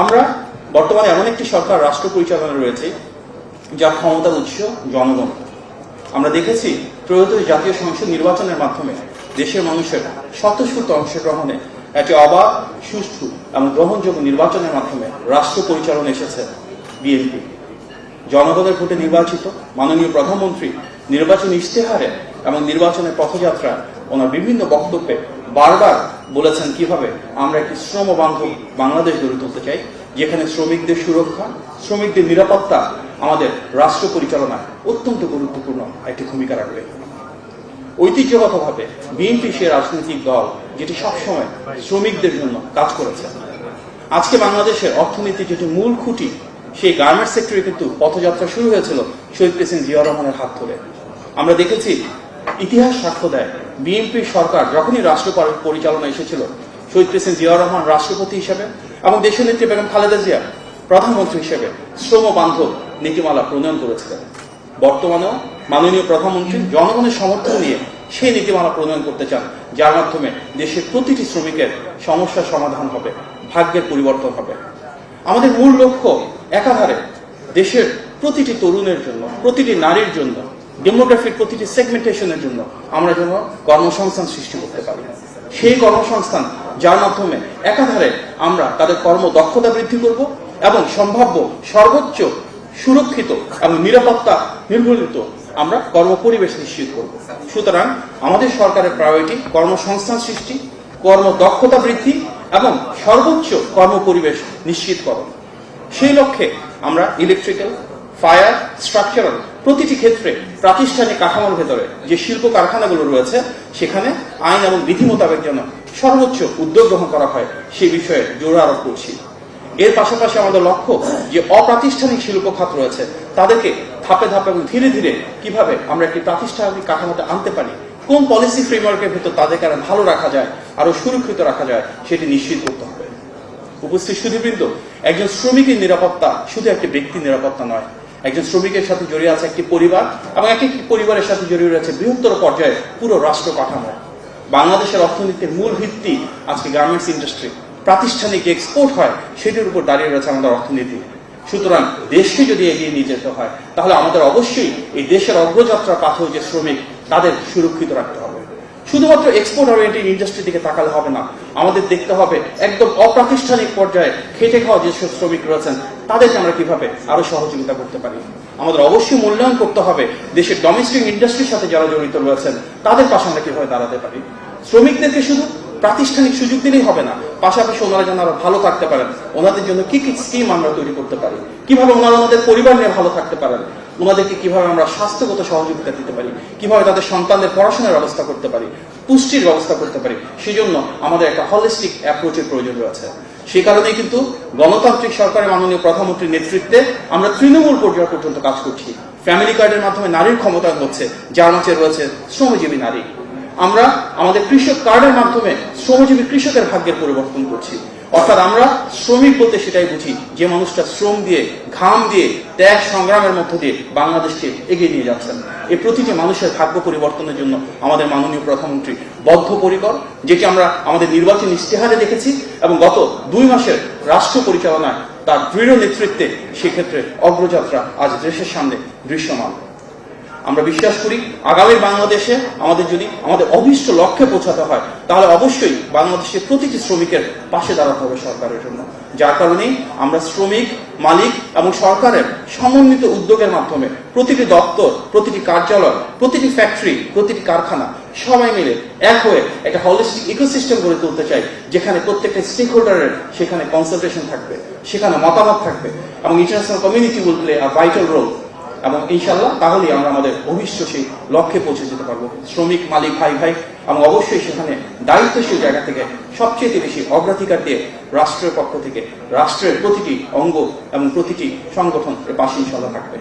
আমরা বর্তমানে এমন একটি সরকার রাষ্ট্র পরিচালনা রয়েছে যার ক্ষমতার উৎস জনগণ। আমরা দেখেছি ত্রয়োদশ জাতীয় সংসদ নির্বাচনের মাধ্যমে দেশের মানুষের স্বতঃস্ফূর্ত অংশগ্রহণে একটি অবাধ, সুষ্ঠু এবং গ্রহণযোগ্য নির্বাচনের মাধ্যমে রাষ্ট্র পরিচালনা এসেছে বিএনপি। জনগণের ভোটে নির্বাচিত মাননীয় প্রধানমন্ত্রী নির্বাচনী ইশতেহারে এবং নির্বাচনের পথযাত্রা ওনার বিভিন্ন বক্তব্যে বারবার বলেছেন কিভাবে আমরা একটি শ্রম বান্ধব বাংলাদেশ গড়ে তুলতে চাই, যেখানে শ্রমিকদের সুরক্ষা, শ্রমিকদের নিরাপত্তা আমাদের রাষ্ট্র পরিচালনায় অত্যন্ত গুরুত্বপূর্ণ একটি ভূমিকা রাখবে। ঐতিহ্যগতভাবে বিএনপি সে রাজনৈতিক দল যেটি সবসময় শ্রমিকদের জন্য কাজ করেছে। আজকে বাংলাদেশের অর্থনীতির যেটি মূল খুঁটি, সেই গার্মেন্টস সেক্টরে কিন্তু পথযাত্রা শুরু হয়েছিল শহীদ প্রেসিডেন্ট জিয়াউর রহমানের হাত ধরে। আমরা দেখেছি, ইতিহাস সাক্ষ্য দেয়, বিএনপির সরকার যখনই রাষ্ট্র পরিচালনা এসেছিল, শহীদ প্রেসিডেন্ট জিয়াউর রহমান রাষ্ট্রপতি হিসেবে এবং দেশনেত্রী বেগম খালেদা জিয়া প্রধানমন্ত্রী হিসেবে শ্রম বান্ধব নীতিমালা প্রণয়ন করেছিলেন। বর্তমানেও মাননীয় প্রধানমন্ত্রী জনগণের সমর্থন নিয়ে সেই নীতিমালা প্রণয়ন করতে চান, যার মাধ্যমে দেশের প্রতিটি শ্রমিকের সমস্যার সমাধান হবে, ভাগ্যের পরিবর্তন হবে। আমাদের মূল লক্ষ্য একাধারে দেশের প্রতিটি তরুণের জন্য, প্রতিটি নারীর জন্য, ডেমোগ্রাফির প্রতিটি সেগমেন্টেশনের জন্য আমরা যেন কর্মসংস্থান সৃষ্টি করতে পারি। সেই কর্মসংস্থান যার মাধ্যমে একাধারে আমরা তাদের কর্মদক্ষতা বৃদ্ধি করব এবং সম্ভাব্য সর্বোচ্চ সুরক্ষিত এবং নিরাপত্তা নির্ভরিত আমরা কর্মপরিবেশ নিশ্চিত করব। সুতরাং আমাদের সরকারের প্রায়োরিটি কর্মসংস্থান সৃষ্টি, কর্মদক্ষতা বৃদ্ধি এবং সর্বোচ্চ কর্মপরিবেশ নিশ্চিতকরণ। সেই লক্ষ্যে আমরা ইলেকট্রিক্যাল, ফায়ার, স্ট্রাকচারাল প্রতিটি ক্ষেত্রে প্রাতিষ্ঠানিক কাঠামোর ভেতরে যে শিল্প কারখানাগুলো রয়েছে, সেখানে আইন এবং বিধি মোতাবেক যেন সর্বোচ্চ উদ্যোগ গ্রহণ করা হয় সে বিষয়ে জোর আরোপ করছি। এর পাশাপাশি আমাদের লক্ষ্য যে অপ্রাতিষ্ঠানিক শিল্প খাত রয়েছে তাদেরকে ধাপে ধাপে এবং ধীরে ধীরে কিভাবে আমরা একটি প্রাতিষ্ঠানিক কাঠামোতে আনতে পারি, কোন পলিসি ফ্রেমওয়ার্কের ভেতর তাদেরকে আরো ভালো রাখা যায়, আরো সুরক্ষিত রাখা যায়, সেটি নিশ্চিত করতে হবে। উপস্থিত সুধীবৃন্দ, একজন শ্রমিকের নিরাপত্তা শুধু একটি ব্যক্তির নিরাপত্তা নয়, একজন শ্রমিকের সাথে জড়িয়ে আছে একটি পরিবার এবং এক একটি পরিবারের সাথে জড়িয়ে রয়েছে বৃহত্তর পর্যায়ে পুরো রাষ্ট্র কাঠামো। বাংলাদেশের অর্থনীতির মূল ভিত্তি আজকে গার্মেন্টস ইন্ডাস্ট্রি, প্রাতিষ্ঠানিক যে এক্সপোর্ট হয় সেটির উপর দাঁড়িয়ে রয়েছে আমাদের অর্থনীতি। সুতরাং দেশকে যদি এগিয়ে নিয়ে যেতে হয়, তাহলে আমাদের অবশ্যই এই দেশের অগ্রযাত্রা পাথর যে শ্রমিক, তাদের সুরক্ষিত রাখতে হবে। শুধুমাত্র এক্সপোর্ট ওরিয়েন্টেড ইন্ডাস্ট্রি দিকে তাকালে হবে না, আমাদের দেখতে হবে একদম অপ্রাতিষ্ঠানিক পর্যায়ে খেটে খাওয়া যেসব শ্রমিক রয়েছেন তাদেরকে আমরা কিভাবে আরো সহযোগিতা করতে পারি। আমাদের অবশ্যই মূল্যায়ন করতে হবে দেশের ডোমেস্টিক ইন্ডাস্ট্রির সাথে যারা জড়িত রয়েছেন তাদের পাশে আমরা কিভাবে দাঁড়াতে পারি। শ্রমিকদেরকে শুধু প্রাতিষ্ঠানিক সুযোগ দিলেই হবে না, পাশাপাশি ওনারা যেন আরো ভালো থাকতে পারেন, ওনাদের জন্য কি কি স্কিম আমরা তৈরি করতে পারি, কিভাবে ওনারা আমাদের পরিবার নিয়ে ভালো থাকতে পারেন, ওনাদেরকে কিভাবে আমরা স্বাস্থ্যগত সহযোগিতা দিতে পারি, কিভাবে তাদের সন্তানদের পড়াশোনার ব্যবস্থা করতে পারি, পুষ্টির ব্যবস্থা করতে পারি, সেই জন্য আমাদের একটা হলিস্টিক অ্যাপ্রোচের প্রয়োজন রয়েছে। সেই কারণেই কিন্তু গণতান্ত্রিক সরকারের মাননীয় প্রধানমন্ত্রীর নেতৃত্বে আমরা তৃণমূল পর্যায় পর্যন্ত কাজ করছি। ফ্যামিলি কার্ডের মাধ্যমে নারীর ক্ষমতায়ন হচ্ছে, যার মাঝে রয়েছে শ্রমজীবী নারী। আমরা আমাদের কৃষক কার্ডের মাধ্যমে শ্রমজীবী কৃষকের ভাগ্যের পরিবর্তন করছি। অর্থাৎ আমরা শ্রমিক বলতে সেটাই বুঝি যে মানুষটা শ্রম দিয়ে, ঘাম দিয়ে, ত্যাগ সংগ্রামের মধ্য দিয়ে বাংলাদেশকে এগিয়ে নিয়ে যাচ্ছেন। এই প্রতিটি মানুষের ভাগ্য পরিবর্তনের জন্য আমাদের মাননীয় প্রধানমন্ত্রী বদ্ধপরিকর, যেটি আমরা আমাদের নির্বাচনী ইশতেহারে দেখেছি এবং গত 2 মাসের রাষ্ট্র পরিচালনায় তার দৃঢ় নেতৃত্বে সেক্ষেত্রে অগ্রযাত্রা আজ দেশের সামনে দৃশ্যমান। আমরা বিশ্বাস করি আগামী বাংলাদেশে আমাদের যদি আমাদের অভীষ্ট লক্ষ্যে পৌঁছাতে হয়, তাহলে অবশ্যই বাংলাদেশের প্রতিটি শ্রমিকের পাশে দাঁড়াতে হবে সরকারের জন্য। যার কারণেই আমরা শ্রমিক, মালিক এবং সরকারের সমন্বিত উদ্যোগের মাধ্যমে প্রতিটি দপ্তর, প্রতিটি কার্যালয়, প্রতিটি ফ্যাক্টরি, প্রতিটি কারখানা সবাই মিলে এক হয়ে একটা হলিস্টিক ইকোসিস্টেম গড়ে তুলতে চাই, যেখানে প্রত্যেকটা স্টেক হোল্ডারের সেখানে কনসালটেশন থাকবে, সেখানে মতামত থাকবে এবং international community will play a vital role. এবং ইনশাল্লাহ তাহলেই আমরা আমাদের অভীষ্ট সেই লক্ষ্যে পৌঁছে যেতে পারবো। শ্রমিক, মালিক, ভাই ভাই এবং অবশ্যই সেখানে দায়িত্বশীল জায়গা থেকে সবচেয়ে বেশি অগ্রাধিকার দিয়ে রাষ্ট্রের পক্ষ থেকে রাষ্ট্রের প্রতিটি অঙ্গ এবং প্রতিটি সংগঠন এর পাশে ইনশাল্লাহ থাকবে।